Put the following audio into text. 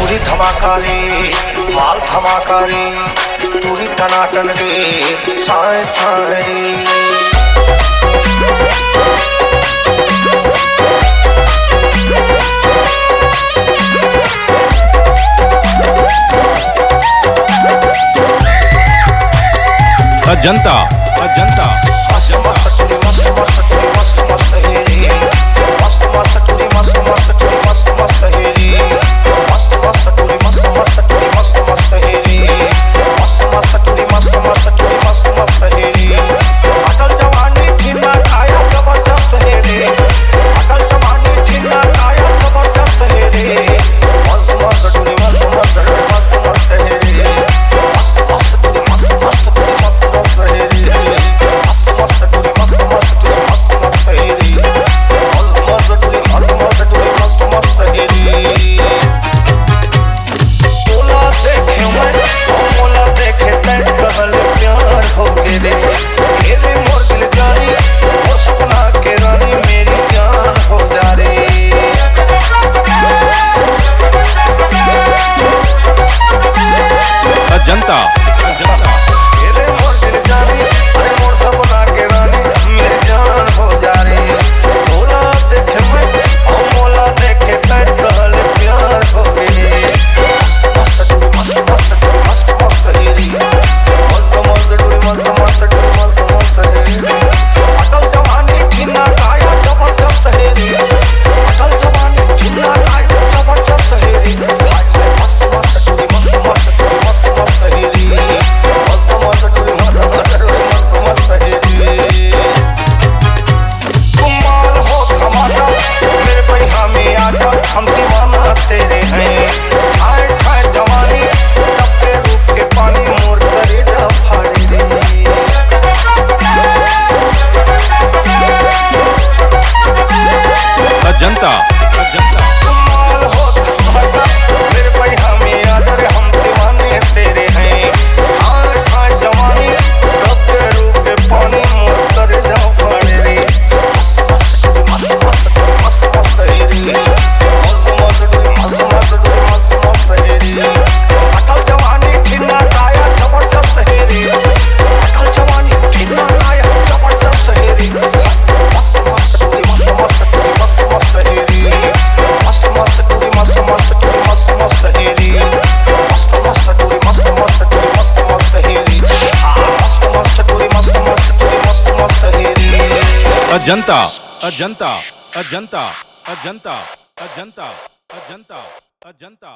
तुरी धमाका रे, माल धमाका रे, तुरी टनाटन रे, साए साए रे। अजंता अजंता मस्त मस्त तुरी मस्त मस्त तुरी मस्त मस्त हेरी, मस्त मस्त तुरी मस्त मस्त तुरी मस्त मस्त हेरी, मस्त मस्त तुरी मस्त मस्त तुरी मस्त मस्त हेरी, मस्त मस्त तुरी मस्त मस्त तुरी मस्त मस्त हेरी। अटल जवानी ठिन्ना काया जबरदस्त हेरी, अटल जवानी ठिन्ना काया जबरदस्त हेरी, मस्त मस्त तुरी मस्त मस्त तुरी मस्त मस्त हेरी, मस्त मस्त तुरी मस्त मस्त तुरी मस्त मस्त हेरी, मस्त मस्त तुरी मस्त मस्त तुरी मस्त मस्त हेरी, मस्त मस्त तुरी मस्त मस्त तुरी मस्त मस्त हेरी। मोला देखे मैं और मोला देखे तै कहल प्यार हो के रे, मेरे मोर दिल जानी वो सपना के रानी मेरी जान हो जा रे। अजंता अजंता मेरे मोर दिल जानी अरे मोर सपना के रानी मेरी जान हो जा रे। मोला देखे मैं और मोला देखे तै कहल प्यार हो के रे, मस्त मस्त मस्त तुरी मस्त मस्त मस्त हेरी, मस्त मस्त तुरी मस्त मस्त तुरी मस्त मस्त हेरी। अटल जवानी ठिन्ना काया जबरदस्त हेरी, अटल जवानी ठिन्ना काया जबरदस्त हेरी, मस्त मस्त तुरी मस्त मस्त तुरी मस्त मस्त हेरी, मस्त मस्त तुरी मस्त मस्त तुरी मस्त मस्त हेरी। कुमार हो धमाका मेरे पहिया में आजा, हम दीवाना तेरे हैं। ठाए ठाए जवानी तब के रूप के पानी मोर कलेजा फाड़े रे। अजंता अजंता कुमार हो धमाका मेरे पहिया में आजा रे, हम दीवाने तेरे हैं। ठाए ठाए जवानी तब के रूप के पानी मोर कलेजा फाड़े रे। मस्त मस्त तुरी मस्त मस्त मस्त हेरी, मस्त मस्त तुरी मस्त मस्त तुरी मस्त मस्त हेरी। अटल जवानी ठिन्ना काया जबरदस्त हेरी, अटल जवानी ठिन्ना काया जबरदस्त हेरी, मस्त मस्त तुरी मस्त मस्त तुरी मस्त मस्त हेरी, मस्त मस्त तुरी मस्त मस्त तुरी मस्त मस्त हेरी, मस्त मस्त तुरी मस्त मस्त तुरी मस्त मस्त हेरी, मस्त मस्त तुरी मस्त मस्त तुरी मस्त मस्त हेरी। अजंता अजंता अजंता अजंता अजंता अजंता अजंता।